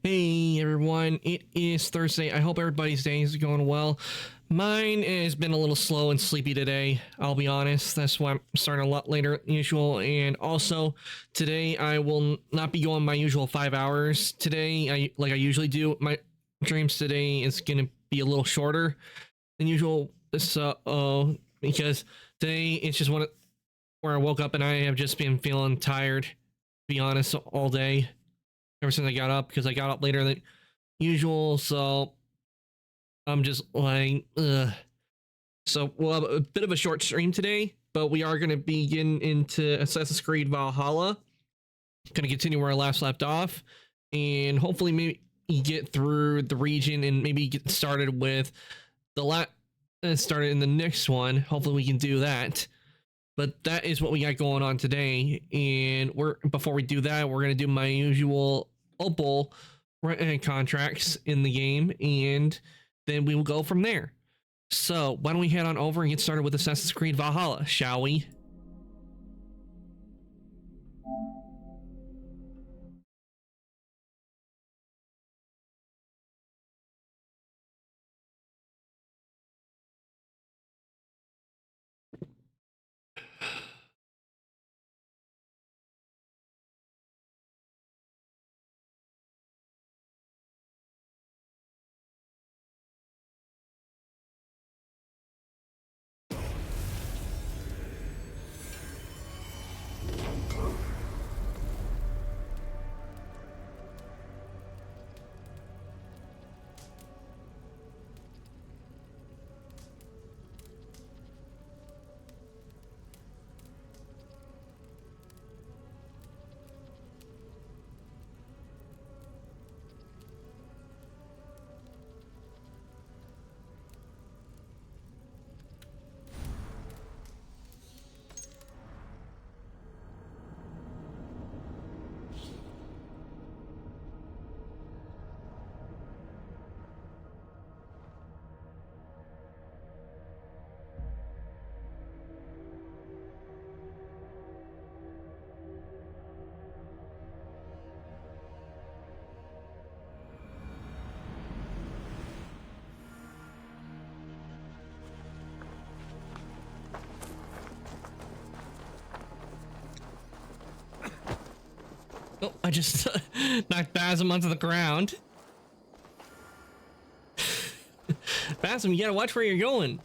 Hey everyone, it is Thursday. I hope everybody's day is going well. Mine has been a little slow and sleepy today, I'll be honest. That's why I'm starting a lot later than usual. And also, today I will not be going my usual 5 hours. Today, like I usually do, my streams today is going to be a little shorter than usual. Because today it's just where I woke up and I have just been feeling tired, to be honest, all day. Ever since I got up, because I got up later than usual, so I'm just like, ugh. So we'll have a bit of a short stream today, but we are going to be getting into Assassin's Creed Valhalla. Going to continue where I last left off, and hopefully maybe get through the region and maybe get started with the started in the next one. Hopefully we can do that. But that is what we got going on today, and before we do that, we're gonna do my usual opal contracts in the game, and then we will go from there. So why don't we head on over and get started with Assassin's Creed Valhalla, shall we? Oh, I just knocked Basm onto the ground. Basm, you gotta watch where you're going.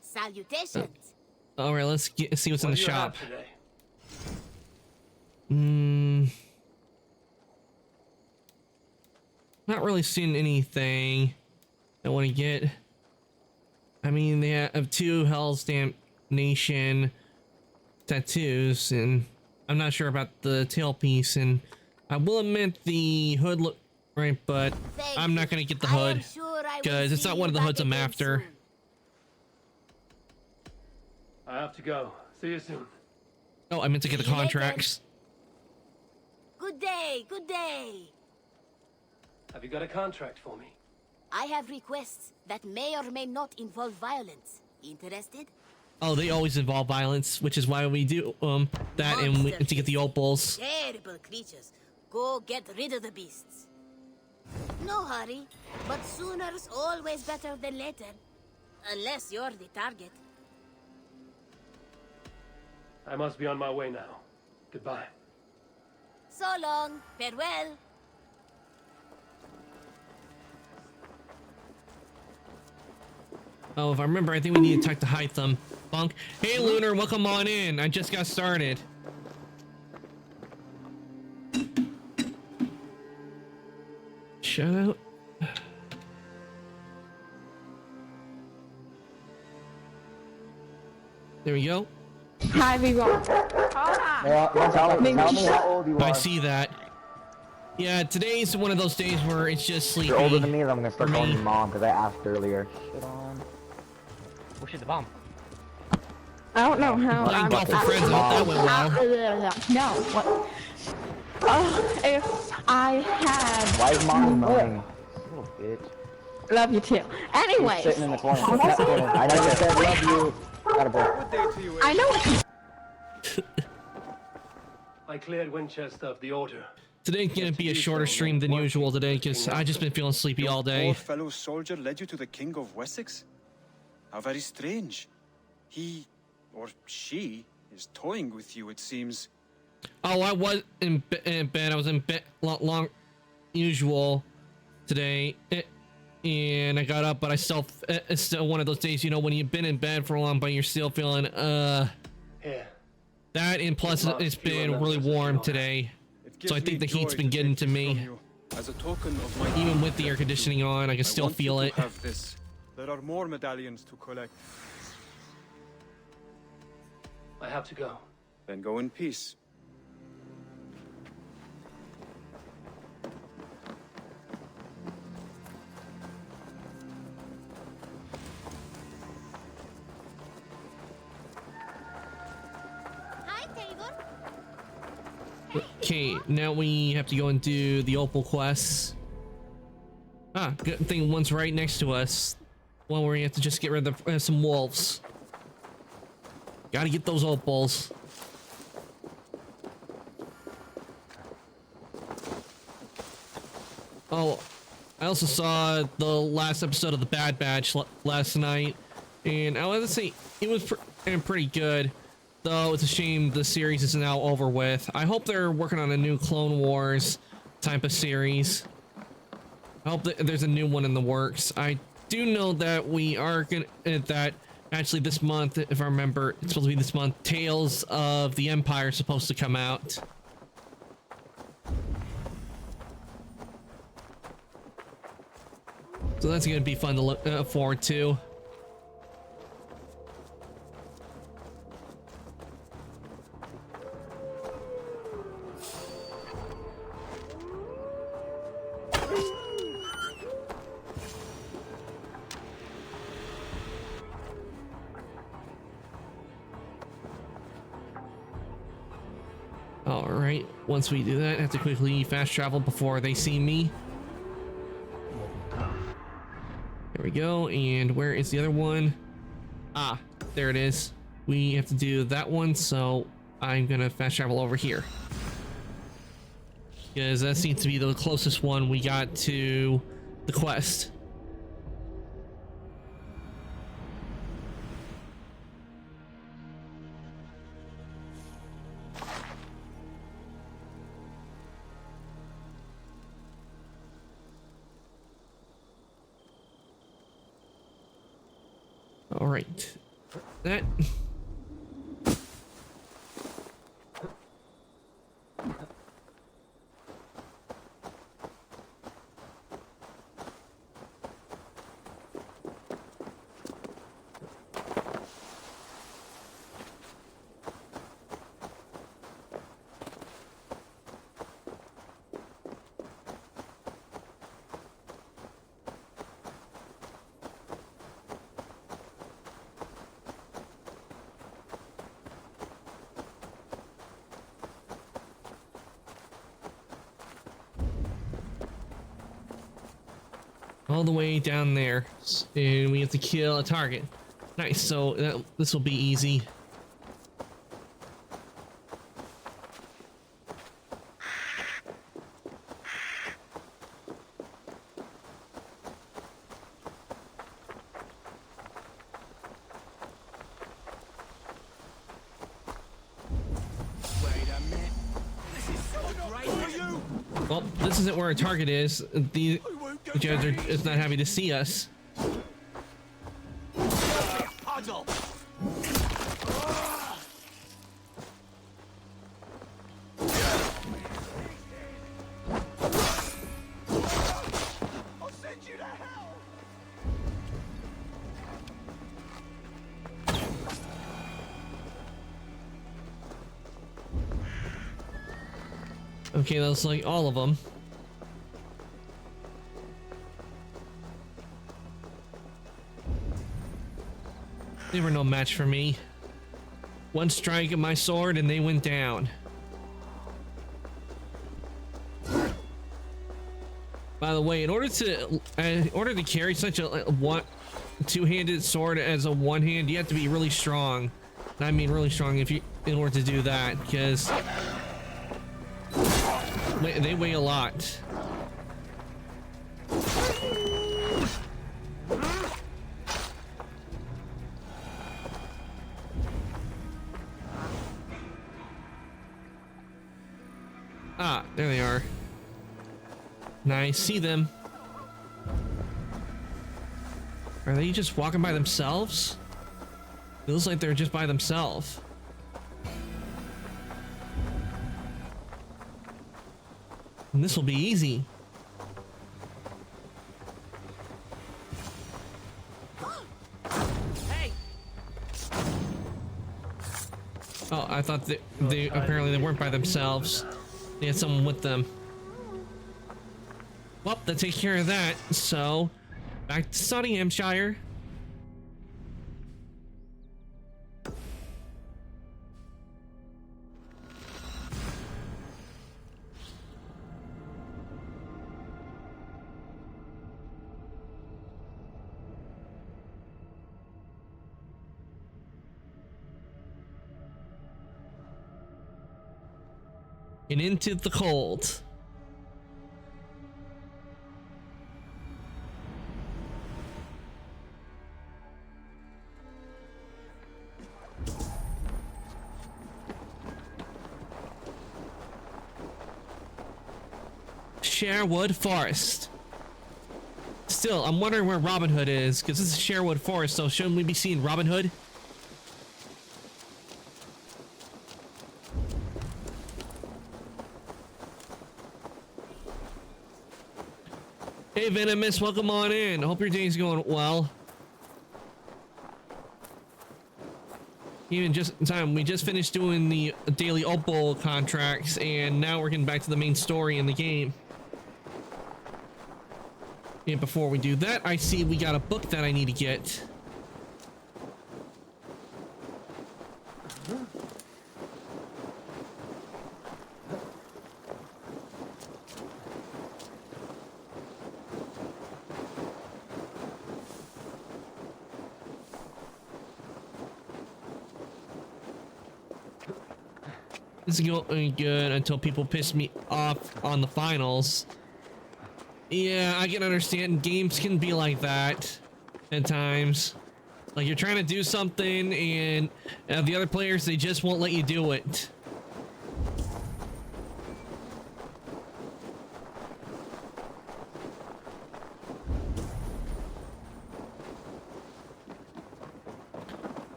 Salutations. All right, let's see what's in the shop. Not really seeing anything I want to get. I mean, they have 2 Hell's Damnation tattoos, and I'm not sure about the tailpiece, and I will admit the hood look right, but I'm not going to get the hood, because it's not one of the hoods I'm after. I have to go. See you soon. Oh, I meant to get the contracts. Good day, good day. Have you got a contract for me? I have requests that may or may not involve violence. Interested? Oh, they always involve violence, which is why we do that, and to get the opals. Terrible creatures. Go get rid of the beasts. No hurry, but sooner's always better than later. Unless you're the target. I must be on my way now. Goodbye. So long. Farewell. Oh, if I remember, I think we need to talk to Hytham. Bunk. Hey, Lunar, welcome on in. I just got started. Shout out. There we go. Hi, everyone. Tell me how old you are. I see that. Yeah, today's one of those days where it's just sleepy. If you're older than me, then I'm gonna start for calling me. you mom because I asked earlier. Push the bomb. I don't know how. Playing golf with friends, I hope that went well. No. What? If I had. Why is mommy moaning? Little bitch. Love you too. Anyways. Sitting in the corner. I never said love you. Attaboy. I know what I cleared Winchester of the Order. Today's gonna be a shorter stream than usual today because I just been feeling sleepy all day. Poor fellow soldier led you to the King of Wessex? How very strange. He, or she, is toying with you, it seems. Oh, I was in bed. I was in bed long usual today, and I got up, but I still it's still one of those days, you know, when you've been in bed for long, but you're still feeling Here. that, and plus it's been really warm today, It so I gives think the me heat's joy been to getting take to this me. from you. As a token of my Even deep with the air gratitude, conditioning on, I can still want you feel to it. have this. There are more medallions to collect. I have to go. Then go in peace. Hi, Tabor. Okay, now we have to go and do the opal quests. Ah, good thing one's right next to us. One where you have to just get rid of some wolves. Gotta get those opals. Oh, I also saw the last episode of the Bad Batch last night, and I want to say it was pretty good. Though it's a shame the series is now over with. I hope they're working on a new Clone Wars type of series. I hope that there's a new one in the works. I do know that we are gonna that actually this month, if I remember, it's supposed to be this month. Tales of the Empire is supposed to come out. So that's gonna be fun to look forward to. Alright, once we do that, I have to quickly fast travel before they see me. There we go, and where is the other one? Ah, there it is. We have to do that one, so I'm gonna fast travel over here. Because that seems to be the closest one we got to the quest. All right, that. All the way down there, and we have to kill a target. Nice, so this will be easy. Well, this isn't where our target is. The judge is not happy to see us. Okay, that's like all of them. They were no match for me. One strike of my sword and they went down. By the way, in order to carry such a two-handed sword as a one hand, you have to be really strong. I mean really strong if you in order to do that, because they weigh a lot. Ah, there they are. Nice, see them. Are they just walking by themselves? Feels like they're just by themselves. And this will be easy. Hey, Oh, I thought they apparently they weren't by themselves. They had someone with them. Well, that takes care of that. So, back to Nottinghamshire. And into the cold. Sherwood Forest. Still, I'm wondering where Robin Hood is, because this is Sherwood Forest, so shouldn't we be seeing Robin Hood? Hey Venomous, welcome on in. I hope your day's going well. Even just in time, we just finished doing the daily Opal contracts, and now we're getting back to the main story in the game. And before we do that, I see we got a book that I need to get. This is going good until people piss me off on the finals. Yeah, I can understand games can be like that at times. Like you're trying to do something and the other players, they just won't let you do it.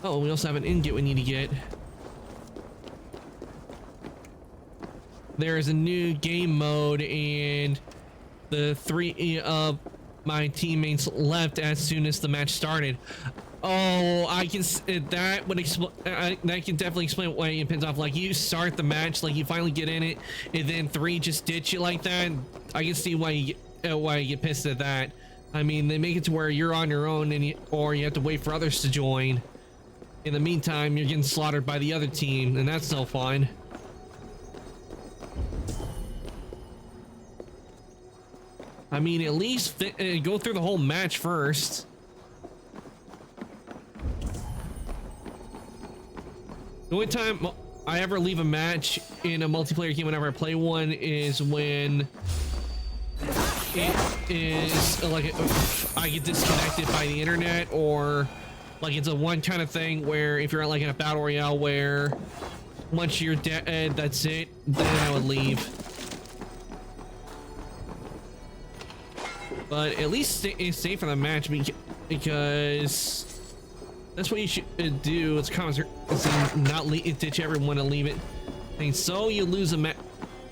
Oh, we also have an ingot we need to get. There is a new game mode, and the three of my teammates left as soon as the match started. Oh, I can. That would explain. That can definitely explain why it pins off. Like you start the match, like you finally get in it, and then three just ditch you like that. I can see why you get pissed at that. I mean, they make it to where you're on your own, and or you have to wait for others to join. In the meantime, you're getting slaughtered by the other team, and that's no fun. I mean, at least go through the whole match first. The only time I ever leave a match in a multiplayer game whenever I play one is when it is like I get disconnected by the internet, or like it's a one kind of thing where if you're like in a battle royale where once you're dead, that's it, then I would leave. But at least stay for the match because that's what you should do. It's not ditch everyone and leave it. And so you lose a match.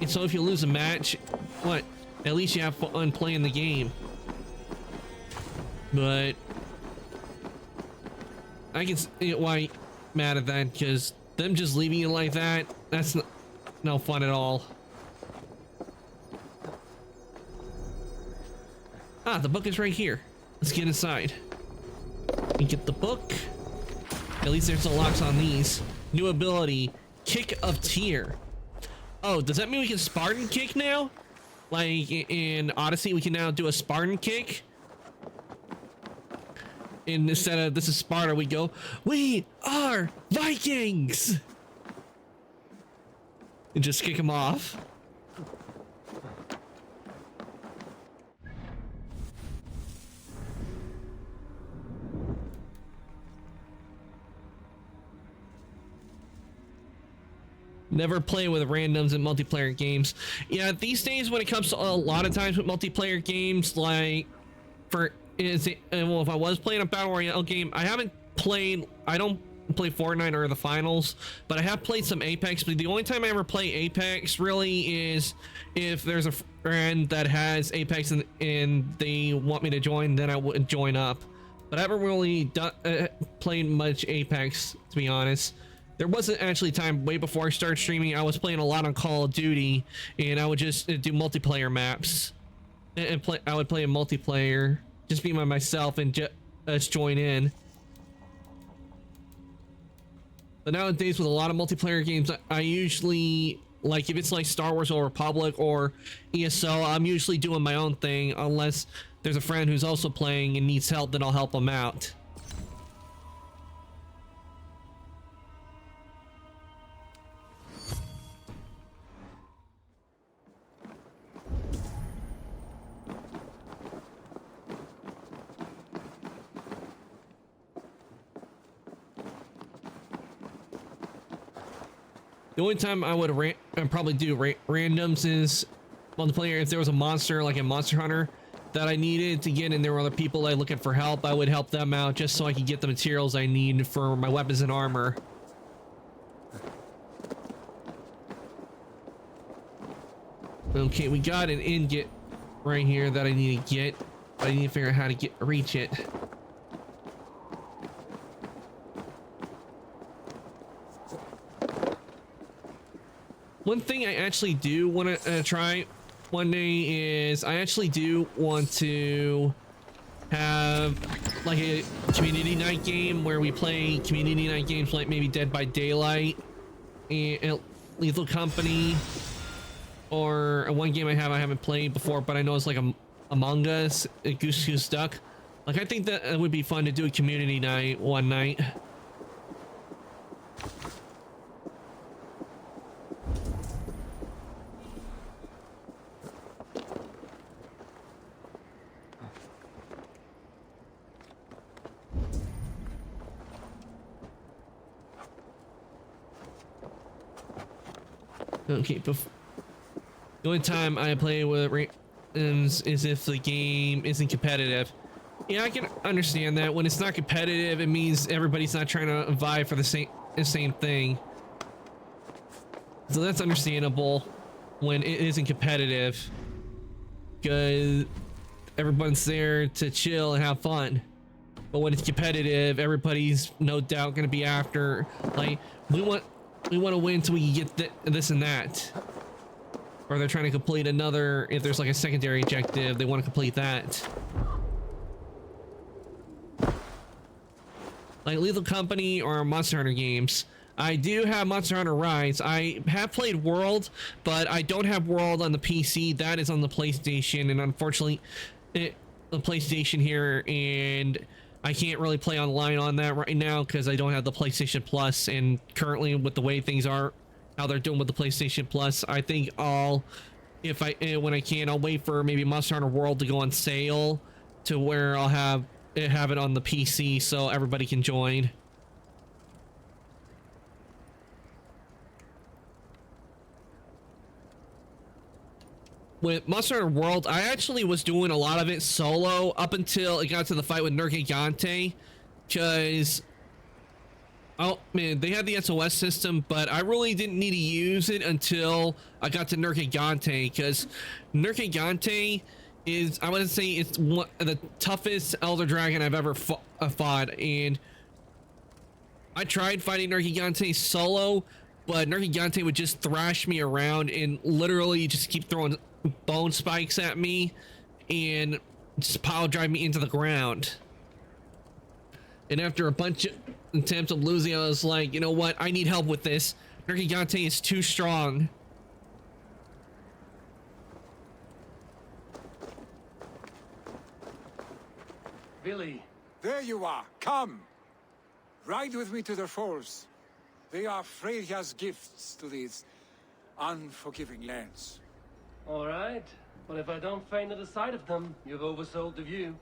So if you lose a match, what? At least you have fun playing the game. But I can see why I'm mad at that, because them just leaving you like that, that's no fun at all. Ah, the book is right here. Let's get inside. And get the book. At least there's no locks on these. New ability, Kick of Tear. Oh, does that mean we can Spartan kick now? Like in Odyssey, we can now do a Spartan kick? And instead of this is Sparta, we go, we are Vikings! And just kick them off. Never play with randoms in multiplayer games. Yeah, these days when it comes to a lot of times with multiplayer games, like well, if I was playing a battle royale game, I don't play Fortnite or the finals, but I have played some Apex. But the only time I ever play Apex really is if there's a friend that has Apex and they want me to join, then I would join up. But I haven't really played much Apex, to be honest. There wasn't actually time way before I started streaming. I was playing a lot on Call of Duty, and I would just do multiplayer maps, and play. I would play a multiplayer, just be by myself and just join in. But nowadays, with a lot of multiplayer games, I usually like if it's like Star Wars Old Republic or ESO, I'm usually doing my own thing unless there's a friend who's also playing and needs help. Then I'll help them out. The only time I would probably do randoms is multiplayer if there was a monster like a Monster Hunter that I needed to get and there were other people like looking for help. I would help them out just so I could get the materials I need for my weapons and armor. Okay, we got an ingot right here that I need to get. I need to figure out how to reach it. One thing I actually do want to try one day is I actually do want to have like a community night game where we play community night games like maybe Dead by Daylight and Lethal Company, or one game I haven't played before but I know it's like Among Us, Goose Goose Duck. Like I think that it would be fun to do a community night one night. Okay, the only time I play with randoms is if the game isn't competitive. Yeah, I can understand that. When it's not competitive, it means everybody's not trying to vie for the same thing. So that's understandable when it isn't competitive, because everyone's there to chill and have fun. But when it's competitive, everybody's no doubt going to be after, like, we want to win so we can get this and that. Or they're trying to complete another, if there's like a secondary objective, they want to complete that. Like Lethal Company or Monster Hunter games. I do have Monster Hunter Rise. I have played World, but I don't have World on the PC. That is on the PlayStation, and unfortunately, the PlayStation here, and I can't really play online on that right now because I don't have the PlayStation Plus, and currently with the way things are, how they're doing with the PlayStation Plus, I think when I can, I'll wait for maybe Monster Hunter World to go on sale to where I'll have it on the PC so everybody can join. With Monster Hunter World, I actually was doing a lot of it solo up until it got to the fight with Nergigante, because oh man, they had the SOS system, but I really didn't need to use it until I got to Nergigante, because Nergigante is, I would say, it's one of the toughest Elder Dragon I've ever fought, and I tried fighting Nergigante solo, but Nergigante would just thrash me around and literally just keep throwing bone spikes at me and just pile drive me into the ground. And after a bunch of attempts of losing, I was like, you know what, I need help with this. Nergigante is too strong. Billy, There you are. Come. Ride with me to the falls. They are Freya's gifts to these unforgiving lands. All right. But if I don't faint at the sight of them, you've oversold the view.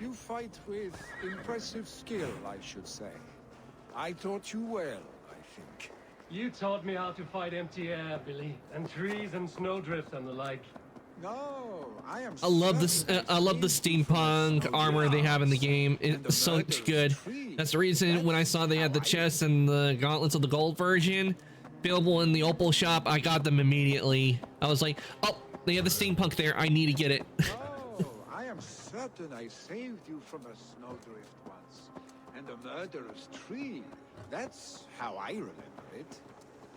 You fight with impressive skill, I should say. I taught you well, I think. You taught me how to fight empty air, Billy, and trees and snowdrift and the like. No, I am. I love this. I love the steampunk armor they have in the game. It's so much good. That's the reason when I saw they had the chests and the gauntlets of the gold version available in the Opal shop, I got them immediately. I was like, oh, they have the steampunk there. I need to get it. Oh, I am certain I saved you from a snowdrift once, and a murderous tree. That's how I remember it.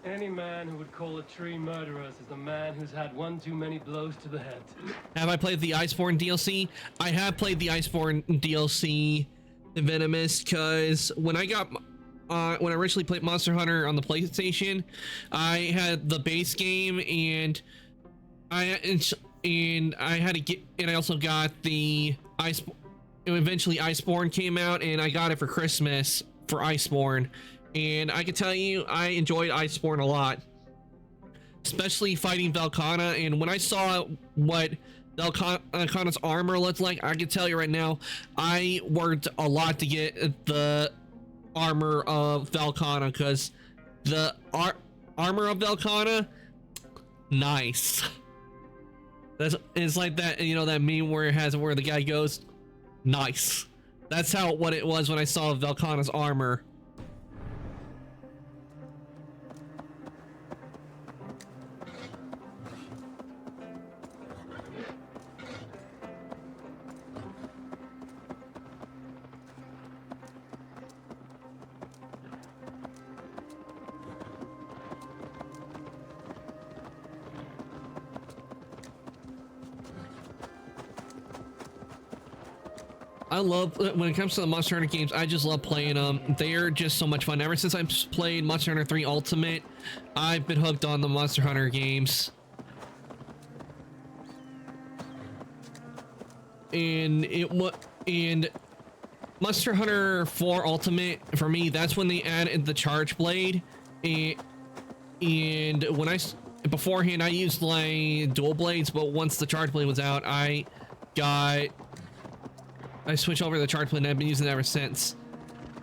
Any man who would call a tree murderous is a man who's had one too many blows to the head. Have I played the Iceborne DLC? I have played the Iceborne DLC Venomous, because when I got when I originally played Monster Hunter on the PlayStation, I had the base game, and I had to get, and I also got the eventually Iceborne came out, and I got it for Christmas for Iceborne, and I can tell you I enjoyed Iceborne a lot, especially fighting Velkhana. And when I saw what Velkhana's armor looked like, I can tell you right now I worked a lot to get the armor of Velkhana, because the armor of Velkhana, nice. It's like that, you know, that meme where it has where the guy goes, nice. That's what it was when I saw Velkhana's armor. I love, when it comes to the Monster Hunter games, I just love playing them. They're just so much fun. Ever since I've played Monster Hunter 3 Ultimate, I've been hooked on the Monster Hunter games. And Monster Hunter 4 Ultimate, for me, that's when they added the Charge Blade. And when beforehand I used like dual blades, but once the Charge Blade was out, I switched over to the Charge Blade, and I've been using it ever since.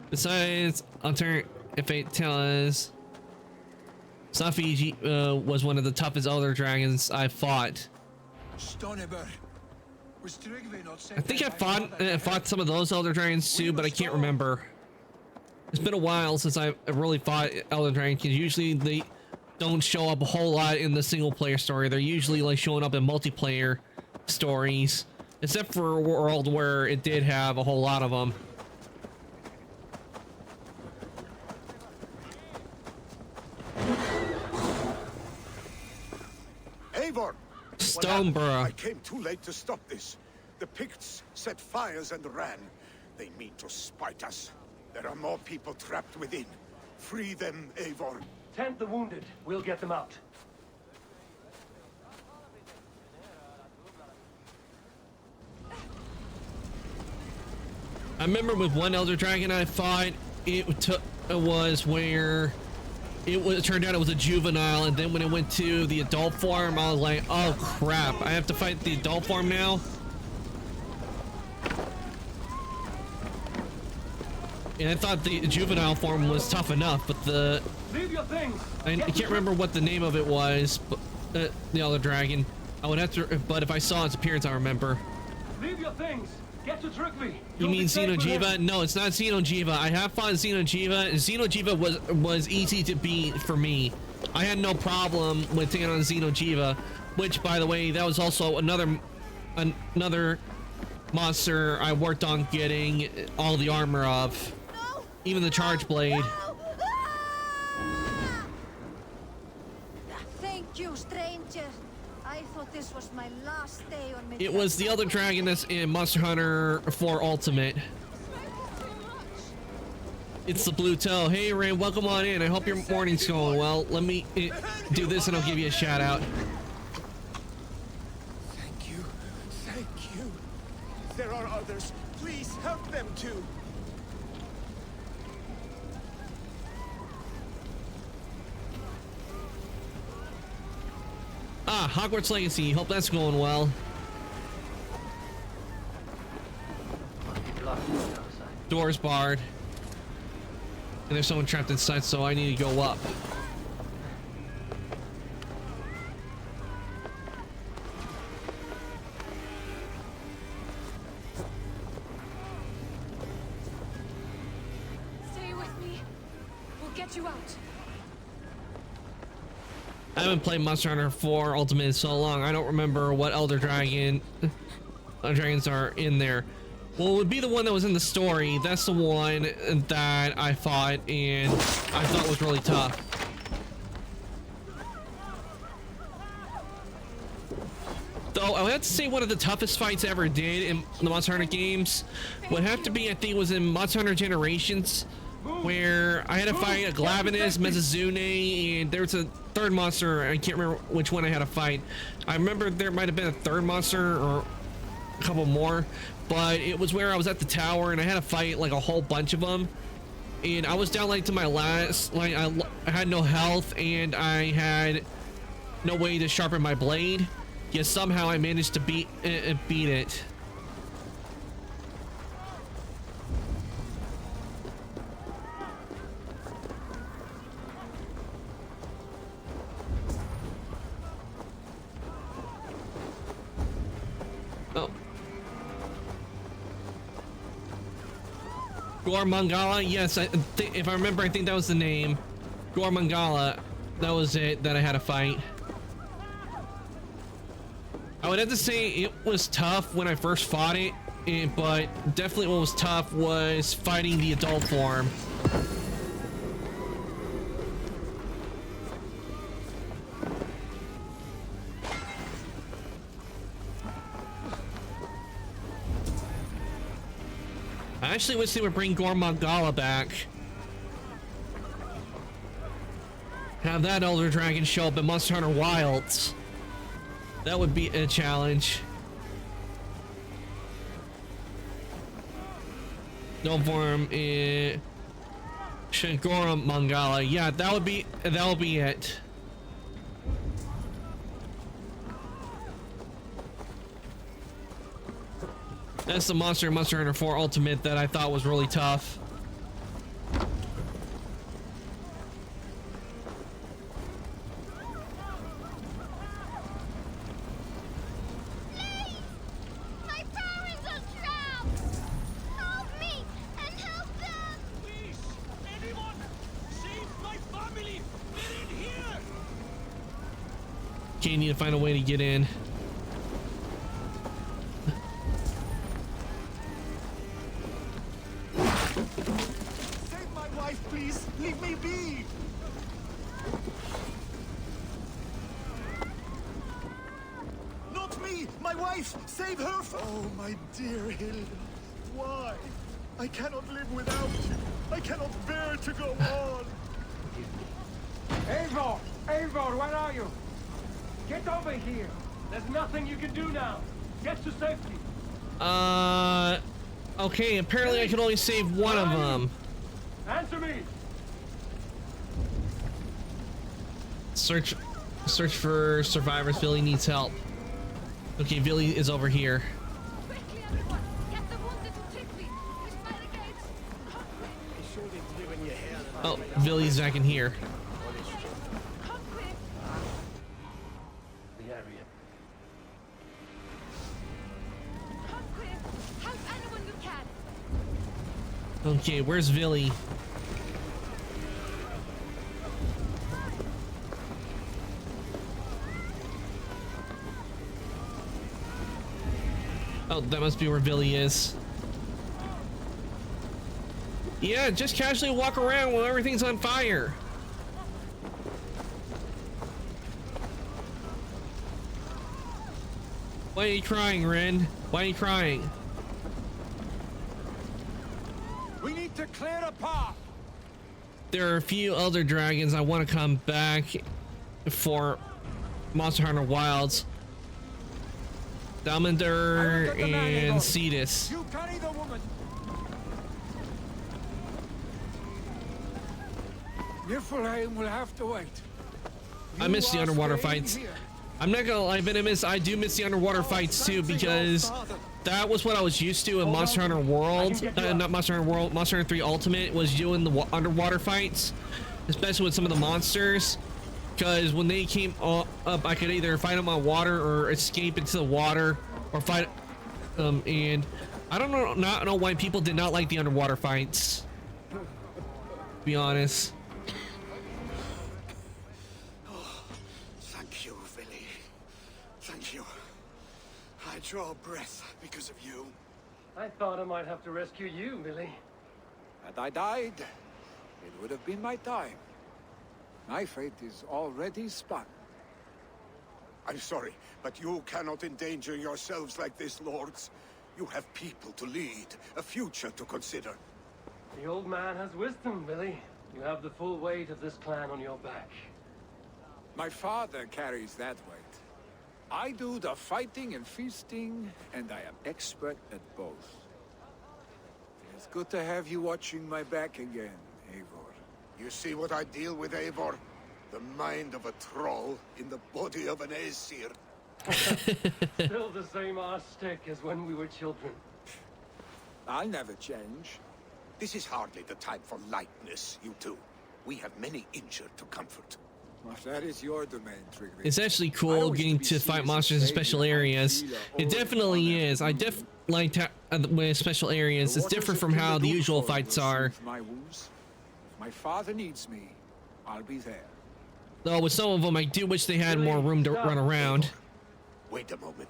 Besides, if it tells Safi was one of the toughest Elder Dragons I fought. I think I fought some of those Elder Dragons too, but I can't remember. It's been a while since I really fought Elder Dragons, because usually they don't show up a whole lot in the single player story. They're usually like showing up in multiplayer stories. Except for a world where it did have a whole lot of them. Eivor! Stoneborough. I came too late to stop this. The Picts set fires and ran. They mean to spite us. There are more people trapped within. Free them, Eivor. Tend the wounded. We'll get them out. I remember with one Elder Dragon I fought, it turned out it was a juvenile, and then when it went to the adult form, I was like, oh crap, I have to fight the adult form now? And I thought the juvenile form was tough enough, but Leave your things. I can't remember what the name of it was, but the Elder Dragon. I would have to, but if I saw its appearance, I remember. Leave your things. Get to Drukby. You mean Xeno'jiiva? No, it's not Xeno'jiiva. I have fought Xeno'jiiva. Xeno'jiiva was easy to beat for me. I had no problem with taking on Xeno'jiiva, which, by the way, that was also another monster I worked on getting all the armor of, even the Charge Blade. Thank you, stranger. I thought this was my last day on Midgard. It was the Elder Dragon that's in Monster Hunter 4 Ultimate. It's the Blue Toe. Hey, Ray, welcome on in. I hope your morning's going well. Let me do this and I'll give you a shout out. Thank you. Thank you. If there are others, please help them too. Ah, Hogwarts Legacy. Hope that's going well. People are on the other side. Doors barred. And there's someone trapped inside, so I need to go up. Stay with me. We'll get you out. I haven't played Monster Hunter 4 Ultimate in so long. I don't remember what Elder Dragon dragons are in there. Well, it would be the one that was in the story. That's the one that I fought and I thought was really tough. Though I would have to say one of the toughest fights I ever did in the Monster Hunter games would have to be, I think it was in Monster Hunter Generations, where I had to fight a Glavenus, Mezazune, and there was a third monster. I can't remember which one I had to fight. I remember there might have been a third monster or a couple more, but it was where I was at the tower and I had to fight like a whole bunch of them. And I was down like to my last, like I had no health and I had no way to sharpen my blade. Yet somehow I managed to beat it. Oh. Gore Mangala, yes, if I remember, I think that was the name. Gore Mangala, that was it that I had to fight. I would have to say it was tough when I first fought it, but definitely what was tough was fighting the adult form. I actually wish they would bring Gore Mangala back. Have that Elder Dragon show up in Monster Hunter Wilds. That would be a challenge. No form in Shangora Mangala. Yeah, that would be it. That's the Monster Hunter 4 Ultimate that I thought was really tough. Okay, you need to find a way to get in. Save my wife, please. Leave me be. Not me. My wife. Save her. Oh, my dear Hilda. Why? I cannot live without you. I cannot bear to go on. Eivor! Eivor, where are you? Get over here! There's nothing you can do now! Get to safety! Okay, apparently I can only save one of them. Answer me! Search for survivors. Billy needs help. Okay, Billy is over here. Quickly, everyone! Get the wounded to Tigby! Push by the gates! Oh, Billy's back in here. Come quick! The area. Come quick! Help anyone you can! Okay, where's Billy? Oh, that must be where Billy is. Yeah, just casually walk around while everything's on fire. Why are you crying, Ren? Why are you crying? We need to clear a path. There are a few elder dragons I want to come back for Monster Hunter Wilds. Damodar and Cetus. You carry the woman. Niflheim will have to wait. I miss the You are underwater staying fights. here. I'm not gonna lie, Venomous, I do miss the underwater fights too, because that was what I was used to in Monster Hunter World. Not Monster Hunter World, Monster Hunter 3 Ultimate was doing the underwater fights, especially with some of the monsters. Because when they came up, I could either fight them on water or escape into the water or fight. And I don't know why people did not like the underwater fights. To be honest. Thank you, Billy. Thank you. I draw breath because of you. I thought I might have to rescue you, Billy. Had I died, it would have been my time. My fate is already spun. I'm sorry, but you cannot endanger yourselves like this, lords. You have people to lead, a future to consider. The old man has wisdom, Billy. You have the full weight of this clan on your back. My father carries that weight. I do the fighting and feasting, and I am expert at both. It's good to have you watching my back again, Eivor. You see what I deal with, Eivor? The mind of a troll in the body of an Aesir. Still the same arse stick as when we were children. I'll never change. This is hardly the time for lightness, you two. We have many injured to comfort. Well, that is your domain, Trigger. It's actually cool getting to fight monsters in special areas. It definitely is. I like with special areas. It's different from how the usual fights are. My wounds. If my father needs me, I'll be there. Though with some of them, I do wish they had more room to run around. Wait a moment.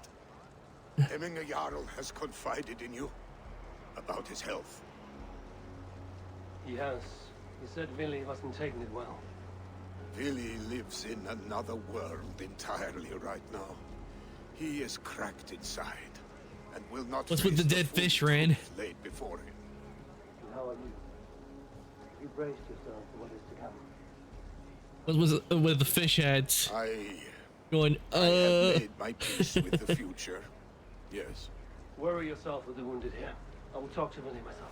Hemminger Jarl has confided in you about his health. He has. He said Billy wasn't taking it well. Billy lives in another world entirely right now. He is cracked inside and will not. What's with the dead fish, Rand? Laid before him. And how are you? You braced yourself for what is to come. What was it with the fish heads? I Going, have made my peace with the future. Yes. Worry yourself with the wounded here. I will talk to Billy myself.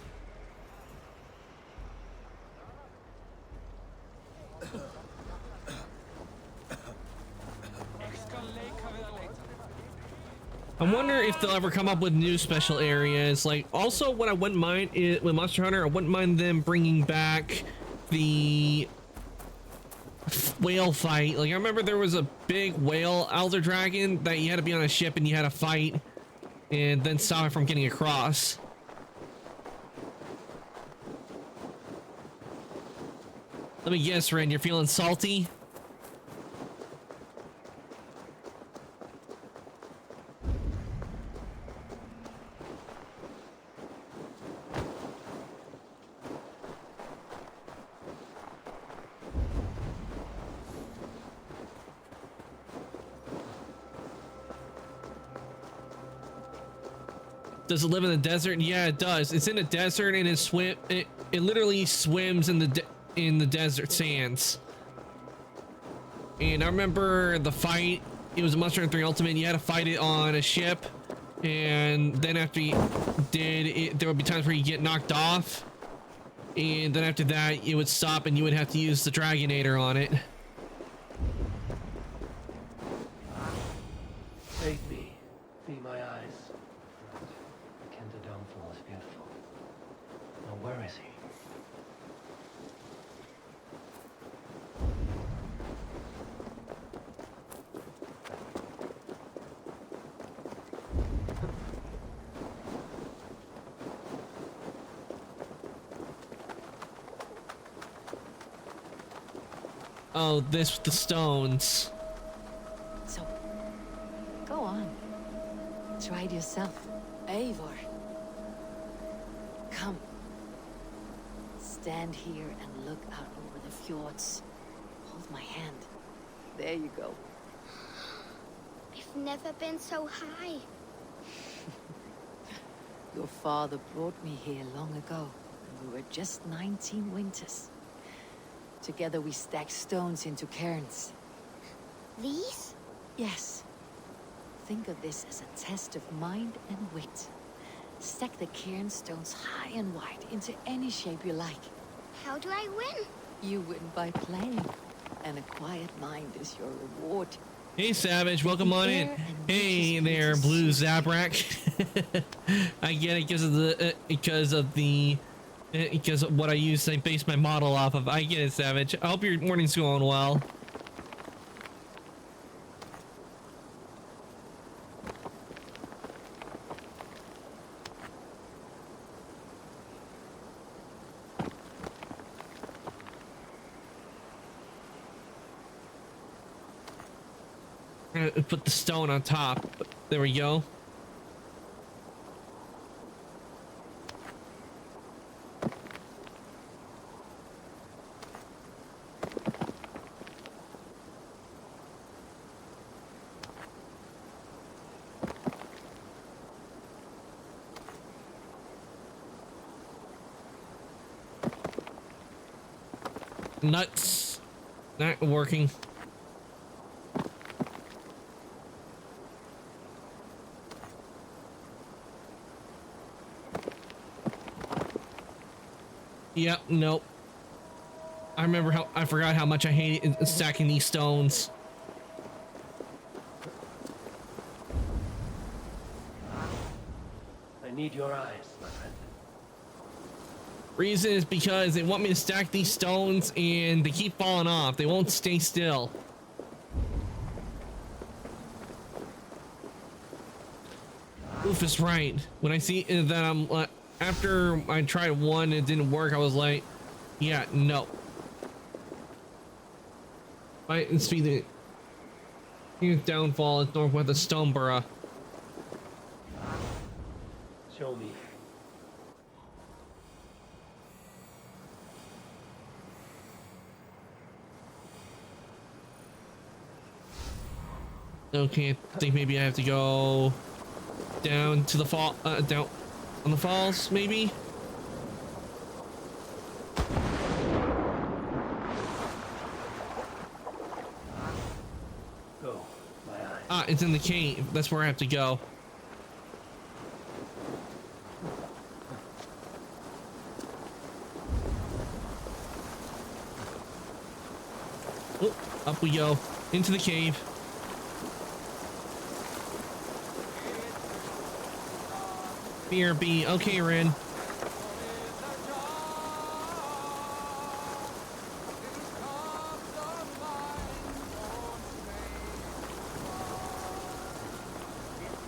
I wonder if they'll ever come up with new special areas. Like, also, what I wouldn't mind is, with Monster Hunter, I wouldn't mind them bringing back the whale fight. Like, I remember there was a big whale elder dragon that you had to be on a ship and you had to fight and then stop it from getting across. Let me guess, Ren, you're feeling salty? Does it live in the desert? Yeah, it does. It's in a desert and it literally swims in the desert sands. And I remember the fight. It was a Monster Hunter 3 Ultimate. You had to fight it on a ship, and then after you did it, there would be times where you get knocked off, and then after that, it would stop, and you would have to use the Dragonator on it. Take me. Be my eyes. Kenta Downfall is beautiful. Now where is he? Oh, this with the stones. So, go on. Try it yourself. Eivor. Come. Stand here and look out over the fjords. Hold my hand. There you go. I've never been so high. Your father brought me here long ago, and we were just 19 winters. Together we stacked stones into cairns. These? Yes. think of this as a test of mind and wit. Stack the cairn stones high and wide into any shape you like. How do I win? You win by playing, and a quiet mind is your reward. Hey, Savage, welcome on in. Hey there, Blue Zabrak. I get it because of what I use. I base my model off of. I get it, Savage. I hope your morning's going well. Put the stone on top. There we go. Nuts. Not working. Yep, nope. I forgot how much I hated stacking these stones. I need your eyes, my friend. Reason is because they want me to stack these stones and they keep falling off. They won't stay still. Oof is right. When I see that I'm after I tried one and it didn't work, I was like, yeah, no. Might be the downfall is northwest of Stoneborough. Show me. Okay, I think maybe I have to go down to the fall, down on the falls, maybe. Go, my eyes. Ah, it's in the cave. That's where I have to go. Oh, up we go into the cave. BRB. Okay, Rin.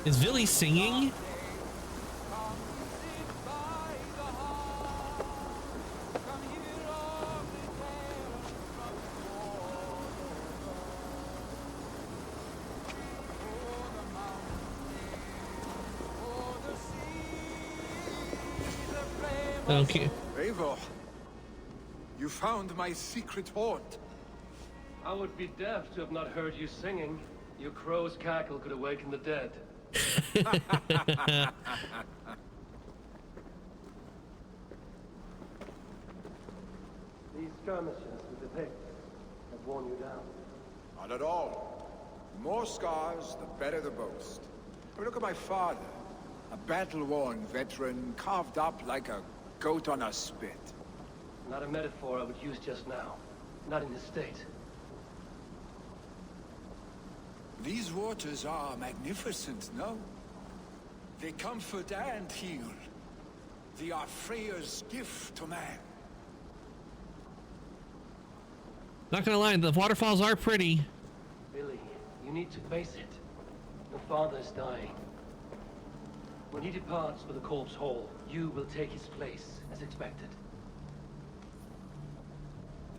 Is Villy singing? Okay. Eivor, you found my secret haunt. I would be deaf to have not heard you singing. Your crow's cackle could awaken the dead. These skirmishes with the pigs have worn you down. Not at all. The more scars, the better the boast. I mean, look at my father. A battle-worn veteran, carved up like a goat on a spit. Not a metaphor I would use just now. Not in this state. These waters are magnificent, no? They comfort and heal. They are Freya's gift to man. Not gonna lie, the waterfalls are pretty. Billy, you need to face it. Your father is dying. When he departs for the corpse hall, you will take his place, as expected.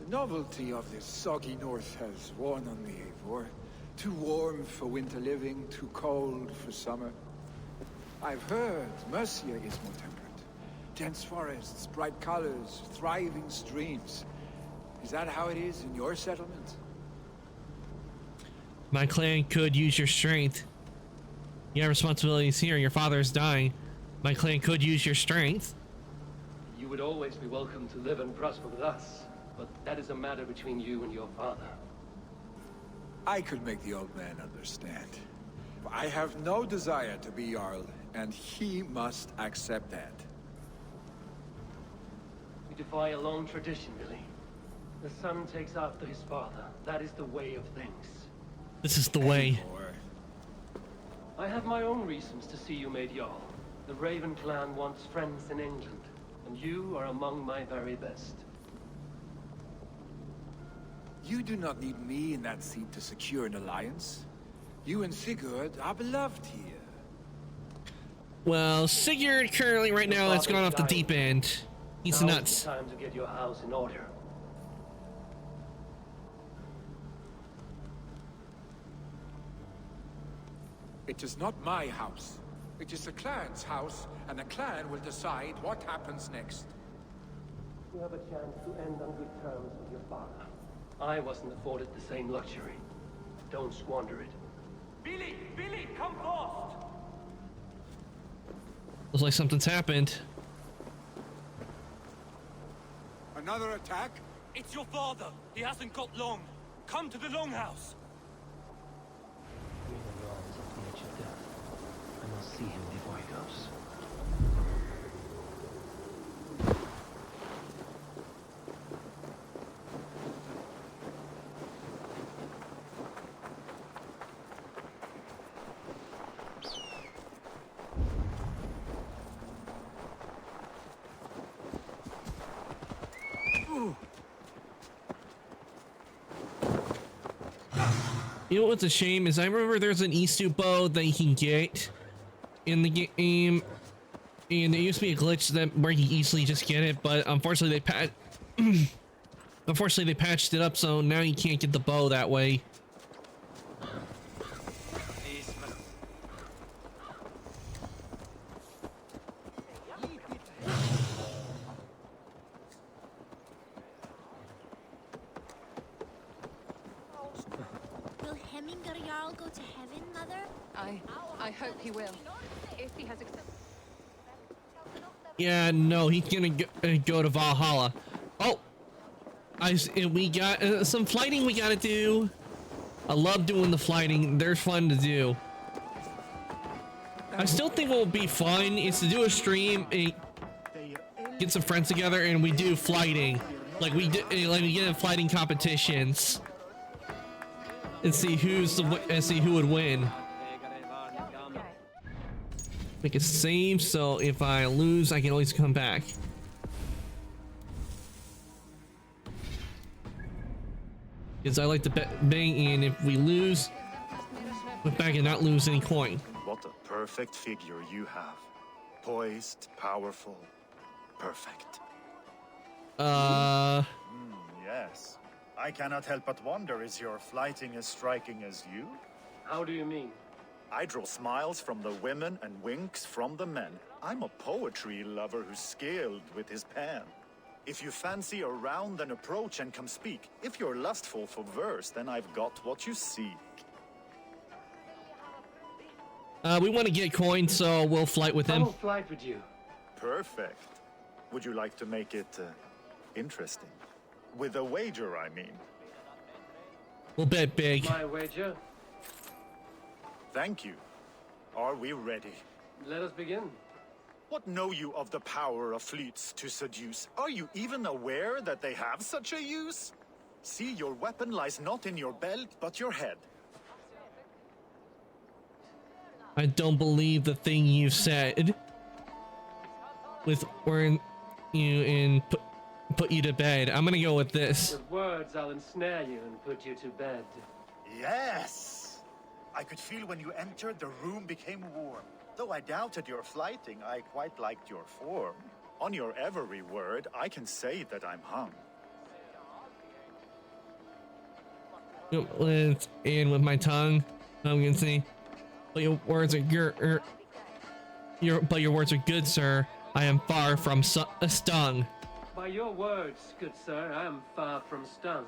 The novelty of this soggy north has worn on me, Eivor. Too warm for winter living, too cold for summer. I've heard Mercia is more temperate. Dense forests, bright colors, thriving streams. Is that how it is in your settlement? My clan could use your strength. You have responsibilities here. Your father is dying. My clan could use your strength. You would always be welcome to live and prosper with us, but that is a matter between you and your father. I could make the old man understand. I have no desire to be Jarl, and he must accept that. You defy a long tradition, Billy. The son takes after his father. That is the way of things. This is the way. I have my own reasons to see you made Jarl. The Raven clan wants friends in England, and you are among my very best. You do not need me in that seat to secure an alliance. You and Sigurd are beloved here. Well, Sigurd currently right now that's gone off the deep end. He's Now's nuts. the time to get your house in order. It is not my house. It is the clan's house, and the clan will decide what happens next. You have a chance to end on good terms with your father. I wasn't afforded the same luxury. Don't squander it. Billy! Billy, come fast! Looks like something's happened. Another attack? It's your father. He hasn't got long. Come to the longhouse. Jarl is at the edge of death. I must see him before he goes. You know what's a shame is I remember there's an Isu bow that you can get in the game, and there used to be a glitch that where you easily just get it, but unfortunately they patched it up, so now you can't get the bow that way. Will Hemminger Jarl go to heaven, Mother? I hope he will. If he has accepted. Yeah, no, he's gonna go to Valhalla. Oh, we got some flighting we gotta do. I love doing the flighting. They're fun to do. I still think what will be fun is to do a stream, get some friends together, and we do flighting, like we get in flighting competitions, and see who would win. Make it save, so if I lose, I can always come back. Because I like to bang, and if we lose, we're back and not lose any coin. What a perfect figure you have. Poised, powerful, perfect. Yes. I cannot help but wonder, is your flighting as striking as you? How do you mean? I draw smiles from the women and winks from the men. I'm a poetry lover who's skilled with his pen. If you fancy a round, then approach and come speak. If you're lustful for verse, then I've got what you seek. We want to get coins, so we'll flight with him. I will flight with you. Perfect. Would you like to make it interesting? With a wager, I mean. We'll bet big. My wager. Thank you. Are we ready? Let us begin. What know you of the power of fleets to seduce? Are you even aware that they have such a use? See, your weapon lies not in your belt, but your head. I don't believe the thing you said. With or you and put you to bed. I'm gonna go with this. With words, I'll ensnare you and put you to bed. Yes! I could feel when you entered, the room became warm. Though I doubted your flighting, I quite liked your form. On your every word, I can say that I'm hung. And with my tongue, I'm gonna say, but your words are good. But your words are good, sir. I am far from stung. By your words, good sir, I am far from stung.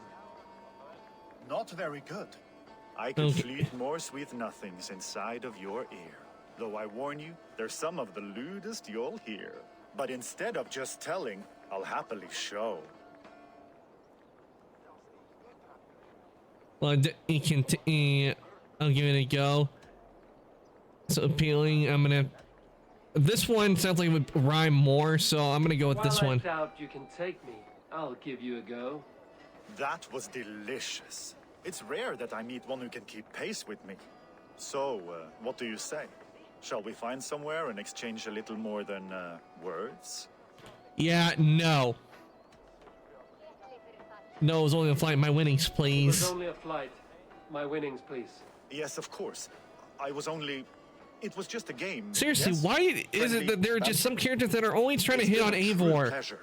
Not very good. I could fleet more sweet nothings inside of your ear. Though I warn you, they're some of the lewdest you'll hear. But instead of just telling, I'll happily show. Well, you can. I'll give it a go. So appealing. I'm gonna. This one sounds like it would rhyme more, so I'm gonna go with this While I one. doubt you can take me, I'll give you a go. That was delicious. It's rare that I meet one who can keep pace with me. So, what do you say? Shall we find somewhere and exchange a little more than words? Yeah, no. No, it was only a flight. My winnings, It was please. only a flight. My winnings, please. Yes, of course. I was only... It was just a game. Seriously, yes? why is it that there are just some characters that are always trying to hit on Eivor? Pleasure.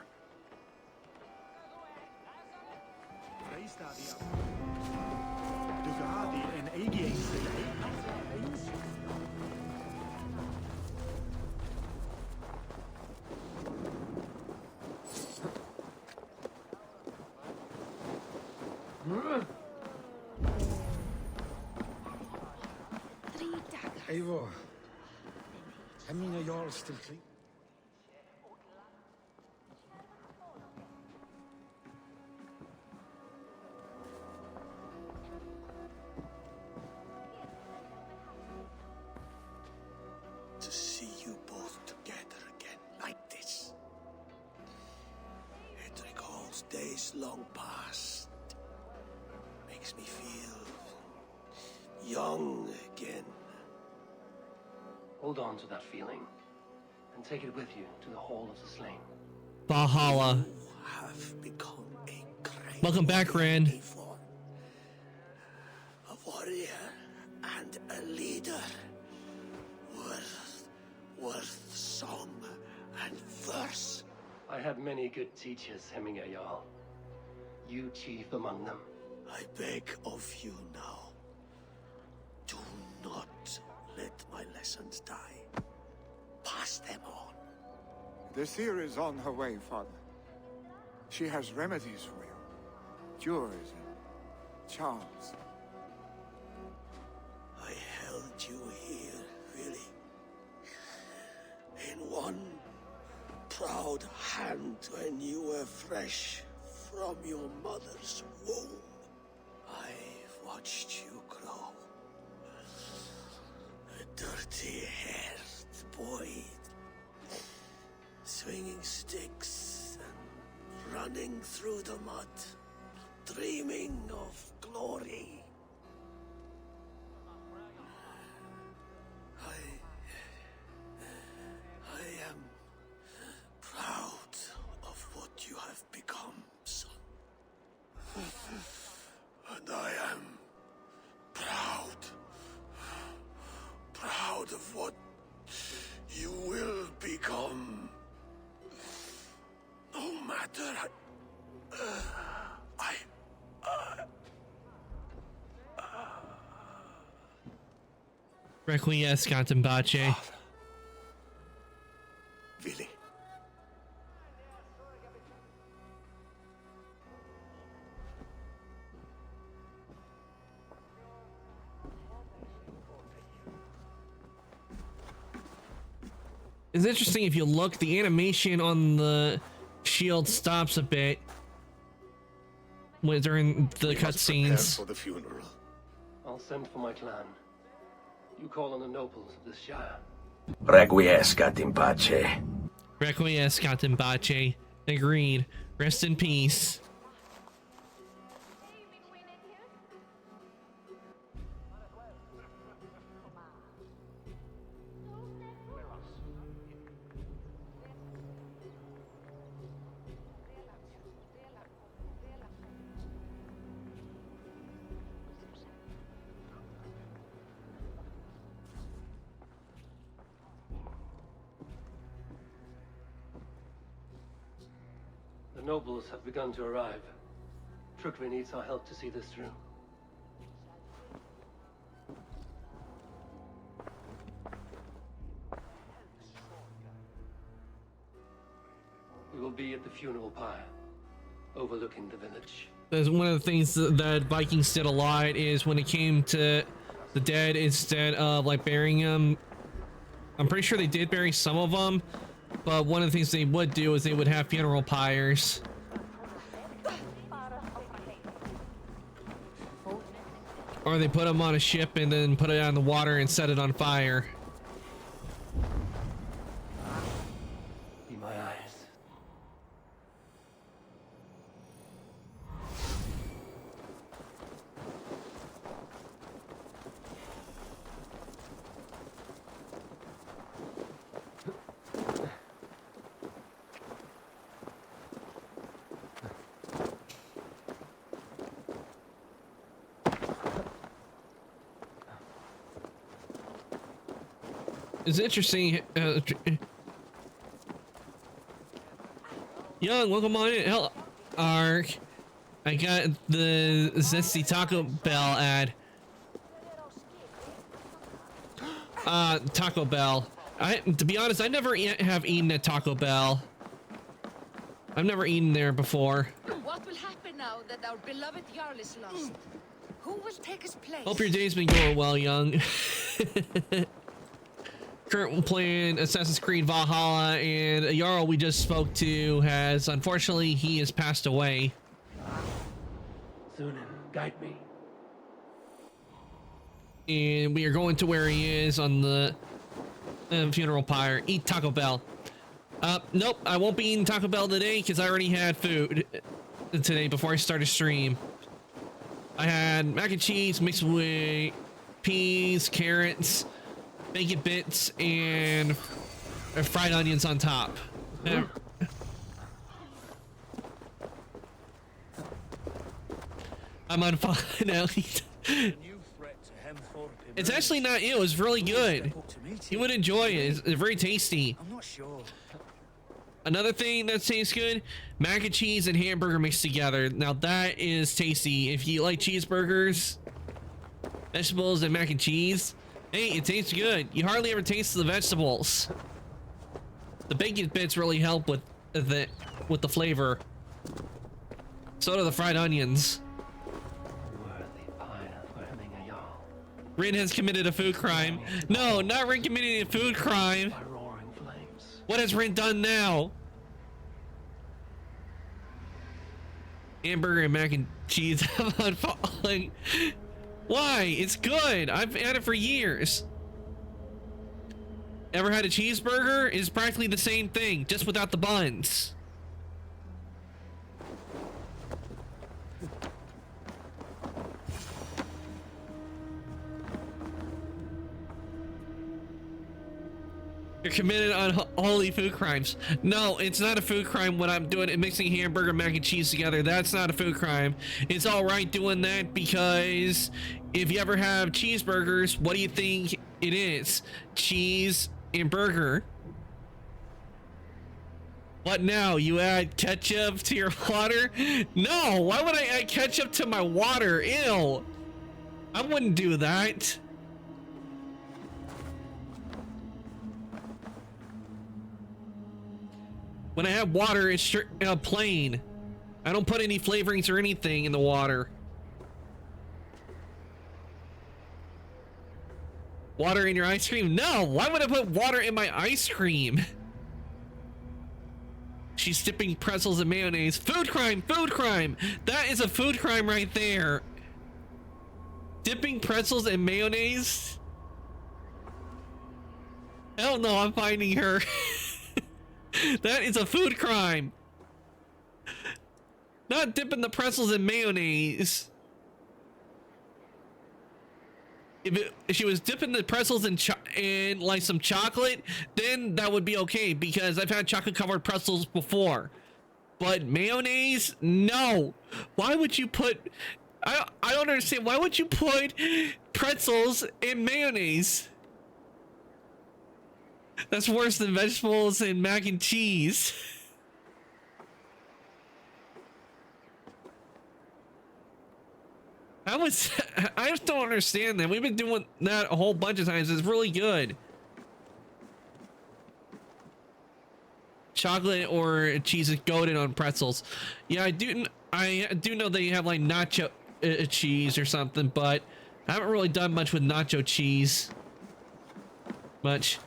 Eivor, I mean, are y'all still clean? To see you both together again like this. It recalls days long past. Makes me feel young again. Hold on to that feeling, and take it with you to the Hall of the Slain. Valhalla. Have become a great Welcome back, Rand. Eivor. A warrior and a leader. Worth song and verse. I had many good teachers, Hemingway Jarl. You chief among them. I beg of you now. Do not let my lessons die. Pass them on. The seer is on her way, Father. She has remedies for you. Cures and charms. I held you here, really. In one proud hand when you were fresh from your mother's womb. I've watched you grow. A dirty-haired boy, swinging sticks and running through the mud, dreaming of glory. I am proud of what you have become, son. And I am proud of what you will become. No matter Requiescat in Bache. Really? It's interesting if you look, the animation on the shield stops a bit when during the cutscenes. For the funeral. I'll send for my clan. You call on the nobles of this shire. Requiescat in pace. Requiescat in Bache. Agreed. Rest in peace. The nobles have begun to arrive. Trukvi needs our help to see this through. We will be at the funeral pyre, overlooking the village. That's one of the things that Vikings did a lot, is when it came to the dead, instead of like burying them, I'm pretty sure they did bury some of them, but one of the things they would do is they would have funeral pyres. Or they put them on a ship and then put it out in the water and set it on fire. It's interesting. Young, welcome on in. Hell, Ark. I got the Zesty Taco Bell ad. Taco Bell. To be honest, I never have eaten at Taco Bell. I've never eaten there before. What will happen now that our beloved Jarl is lost? Who will take his place? Hope your day's been going well, Young. Currently playing Assassin's Creed Valhalla, and a Jarl we just spoke to has, unfortunately, he has passed away. Sunan, guide me. And we are going to where he is on the funeral pyre. Eat Taco Bell. Nope, I won't be eating Taco Bell today because I already had food today before I started stream. I had mac and cheese mixed with peas, carrots, bacon bits, and fried onions on top. I'm on fire now. It's actually not ill. It's really good. You would enjoy it. It's very tasty. I'm not sure. Another thing that tastes good, mac and cheese and hamburger mixed together. Now that is tasty. If you like cheeseburgers, vegetables, and mac and cheese, hey, it tastes good. You hardly ever taste the vegetables. The bacon bits really help with the flavor. So do the fried onions. Rin has committed a food crime. No, not Rin committing a food crime. What has Rin done now? Hamburger and mac and cheese. I'm falling. Why? It's good. I've had it for years. Ever had a cheeseburger? It's practically the same thing, just without the buns. You're committed on holy food crimes. No, it's not a food crime when I'm doing it, mixing hamburger, mac and cheese together. That's not a food crime. It's all right doing that because if you ever have cheeseburgers, what do you think it is? Cheese and burger. What now? You add ketchup to your water? No, why would I add ketchup to my water? Ew. I wouldn't do that. When I have water, it's plain. I don't put any flavorings or anything in the water. Water in your ice cream? No, why would I put water in my ice cream? She's dipping pretzels in mayonnaise. Food crime, food crime. That is a food crime right there. Dipping pretzels in mayonnaise? Hell no, I'm finding her. That is a food crime. Not dipping the pretzels in mayonnaise. If she was dipping the pretzels in like some chocolate, then that would be okay because I've had chocolate covered pretzels before. But mayonnaise, no. Why would you put? I don't understand. Why would you put pretzels in mayonnaise? That's worse than vegetables and mac and cheese. I just don't understand that. We've been doing that a whole bunch of times. It's really good. Chocolate or cheese is goated on pretzels. Yeah, I do know they have like nacho cheese or something, but I haven't really done much with nacho cheese. Much.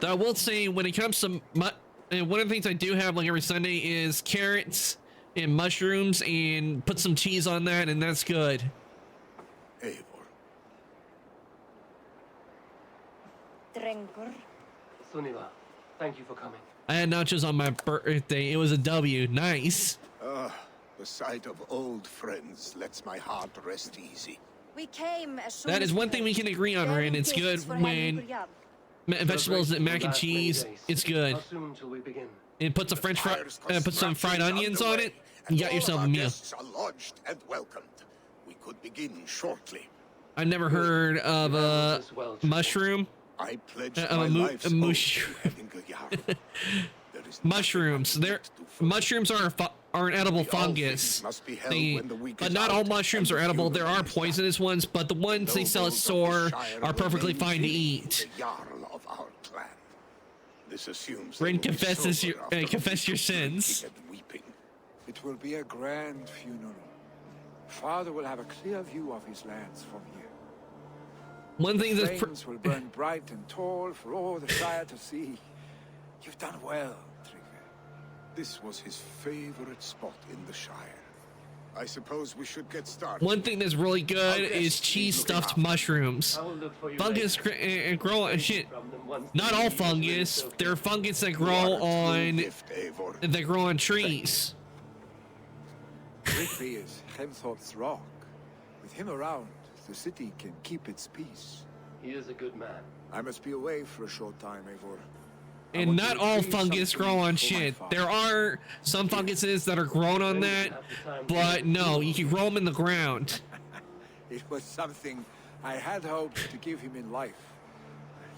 Though I will say, when it comes to and one of the things I do have like every Sunday is carrots and mushrooms, and put some cheese on that, and that's good. Eivor. Drinker. Sunniva, thank you for coming. I had nachos on my birthday. It was a W. Nice. The sight of old friends lets my heart rest easy. We came as soon That is as one thing we can agree on, Rin. It's good when vegetables and mac and cheese. It's good. How soon shall we begin? And put some put some fried onions on it. You got yourself a meal. Guests are lodged and welcomed. We could begin shortly. I've never heard of a mushroom. I pledged a my mu- life's a hope mush- to having a Jarl. There is mushrooms. They're mushrooms are an edible fungus. must be held They, when the week but is not out all mushrooms and are the edible. funeral There are is poisonous ones, but the ones they sell at store are perfectly fine to eat. The Jarl of our clan. This assumes Ren, they will be confess sober after confess your drinking sins. and weeping. It will be a grand funeral. Father will have a clear view of his lands from here. One thing that's Flames will burn bright and tall for all the Shire to see. You've done well, Trigger. This was his favorite spot in the Shire. I suppose we should get started. one thing that's really good is cheese stuffed mushrooms. I will look for you Fungus and grow on shit. Not all fungus. There are fungus that grow on trees. Rigby is Hemthorpe's rock. With him around, the city can keep its peace. He is a good man. I must be away for a short time, Eivor. And not all fungus grow on shit. There are some funguses that are grown on that, but no, you can grow them in the ground. It was something I had hoped to give him in life.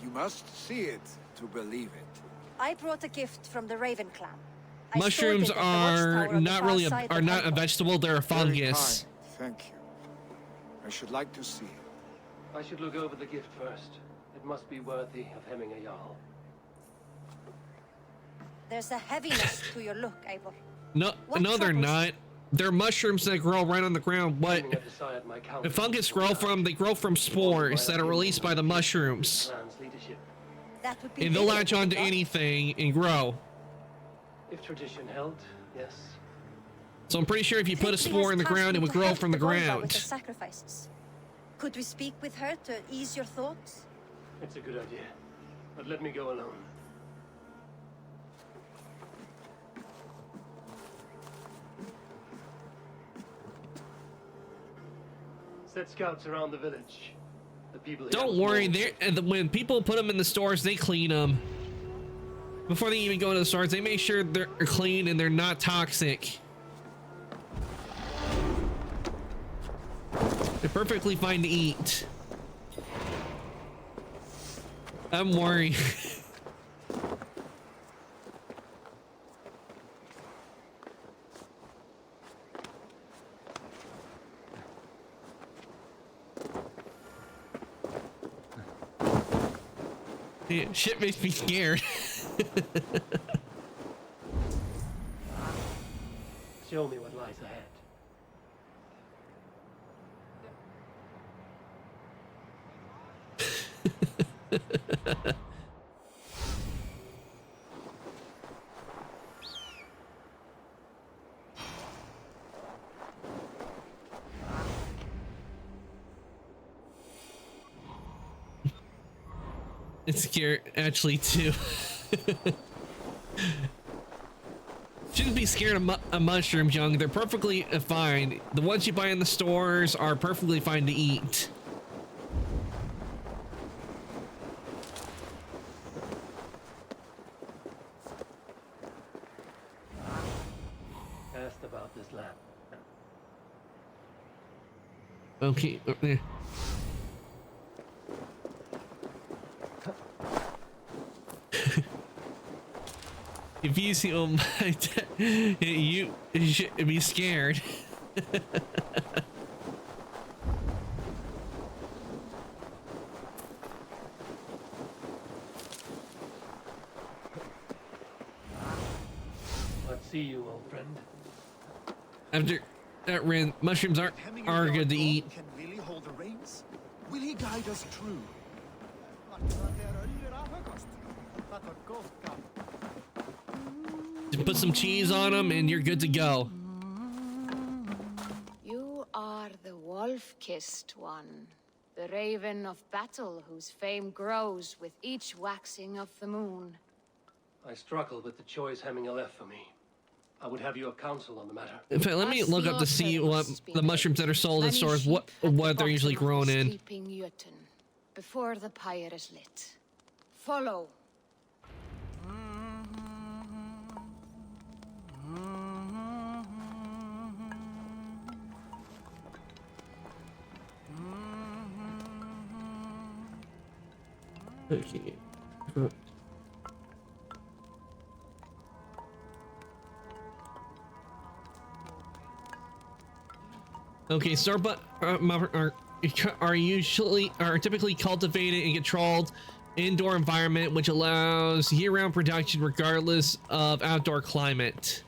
You must see it to believe it. I brought a gift from the Raven clan. Mushrooms are not really are not a vegetable. They're a fungus. Thank you. I should like to see it. I should look over the gift first. It must be worthy of hemming a Jarl. There's a heaviness to your look, Eivor. No, they're not. They're mushrooms that grow right on the ground. What the fungus grow from? They grow from spores that are released by the mushrooms, That would be and they'll bigger, latch onto Eivor. anything and grow. If tradition held, yes. So I'm pretty sure if you put a Trixie spore has in the tasked ground, me it would to grow help from the Volva with ground. the sacrifices. Could we speak with her to ease your thoughts? It's a good idea. But let me go alone. Set scouts around the village. The people here Don't worry, when people put them in the stores, they clean them. Before they even go to the stores, they make sure they're clean and they're not toxic. They're perfectly fine to eat. I'm worried. Yeah, shit makes me scared. Show me what lies ahead. It's scary, actually, too. Shouldn't be scared of mushrooms, young. They're perfectly fine. The ones you buy in the stores are perfectly fine to eat. Asked about this land. Okay, there. If you see you should be scared. Let's see you, old friend. After that ran, mushrooms are good to eat. Can really hold the reins? Will he guide us true? Just put some cheese on them and you're good to go. You are the wolf-kissed one, the raven of battle whose fame grows with each waxing of the moon. I struggle with the choice Hemminger left for me. I would have your counsel on the matter. In fact, let me look up to see what the mushrooms that are sold in stores, what they're usually grown in. Sleeping Jötun, before the pyre is lit. Follow. Okay. Okay, Starbuck are typically cultivated and controlled indoor environment, which allows year-round production regardless of outdoor climate.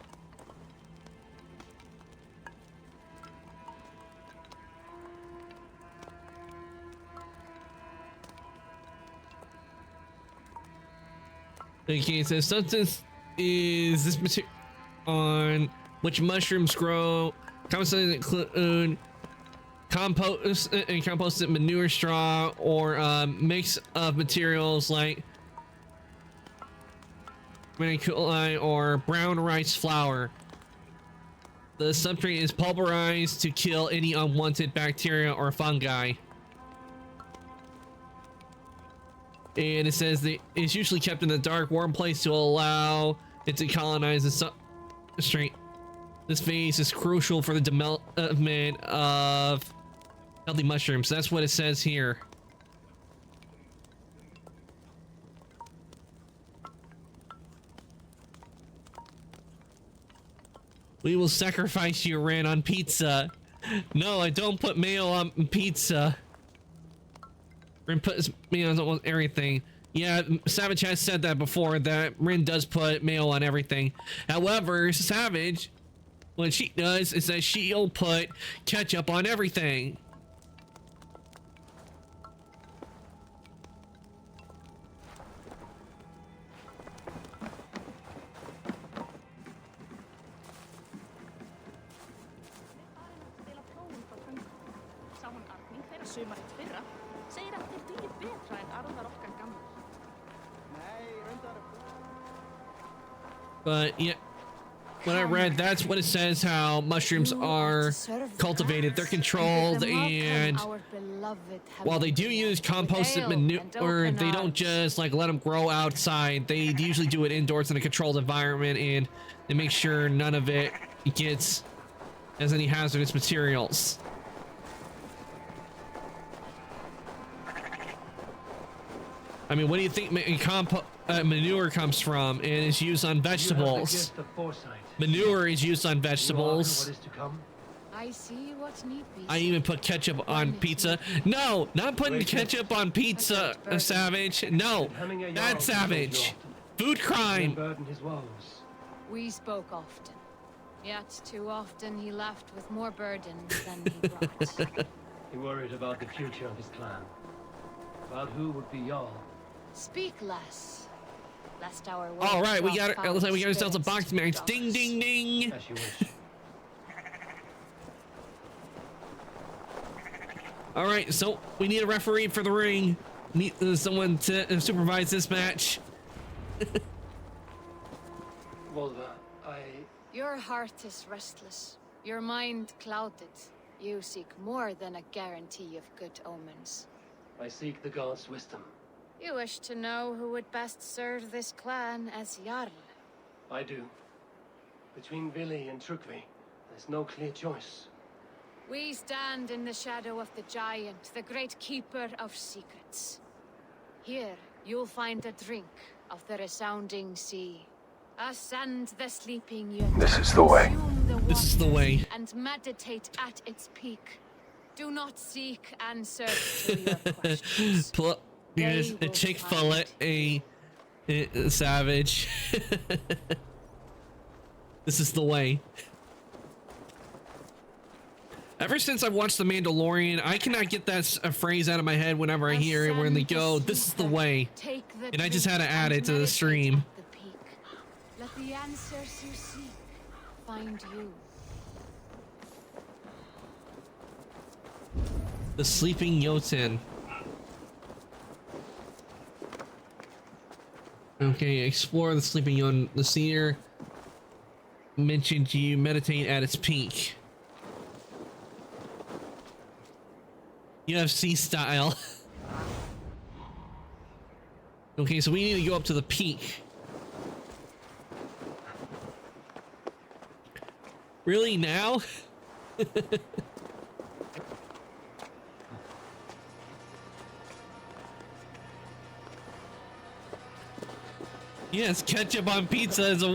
Okay, so substance is this material on which mushrooms grow. Commonly include composted manure, straw, or a mix of materials like maniculi or brown rice flour. The substrate is pulverized to kill any unwanted bacteria or fungi. And it says that it's usually kept in a dark, warm place to allow it to colonize the substrate. This phase is crucial for the development of healthy mushrooms. That's what it says here. We will sacrifice you, Ran, on pizza. No, I don't put mayo on pizza. Rin puts mayo on almost everything. Yeah, Savage has said that before, that Rin does put mayo on everything. However, Savage, what she does is that she'll put ketchup on everything. But yeah, when I read, that's what it says, how mushrooms are cultivated. They're controlled, and while they do use composted manure, they don't just like let them grow outside. They usually do it indoors in a controlled environment, and they make sure none of it has any hazardous materials. I mean, what do you think manure comes from and is used on vegetables? Manure is used on vegetables. I see what need be. I even put ketchup on pizza. No, not putting ketchup on pizza, Savage. No, that's Savage. Food crime. We spoke often, yet too often he left with more burden than he brought. He worried about the future of his clan, about who would be Jarl. Speak less, lest our all right, we got it. Looks like we got ourselves a box match. Ding, ding, ding. As you wish. All right, so we need a referee for the ring. Need someone to supervise this match. Volva, Your heart is restless, your mind clouded. You seek more than a guarantee of good omens. I seek the gods' wisdom. You wish to know who would best serve this clan as Jarl. I do. Between Vili and Trukvi, there's no clear choice. We stand in the shadow of the giant, the great keeper of secrets. Here, you'll find a drink of the resounding sea. Ascend the sleeping universe. This is the way. This is the way. And meditate at its peak. Do not seek answers to your questions. Pull up. Here's a Chick-fil-A, a Savage. This is the way. Ever since I watched The Mandalorian, I cannot get that phrase out of my head whenever I hear it, when they go, "This is the way," and I just had to add it to the stream. Let the answers you seek find you. The Sleeping Jotun. Okay, explore the Sleeping Jotun. The seer mentioned you meditate at its peak. UFC style. Okay, so we need to go up to the peak. Really now? Yes, ketchup on pizza is a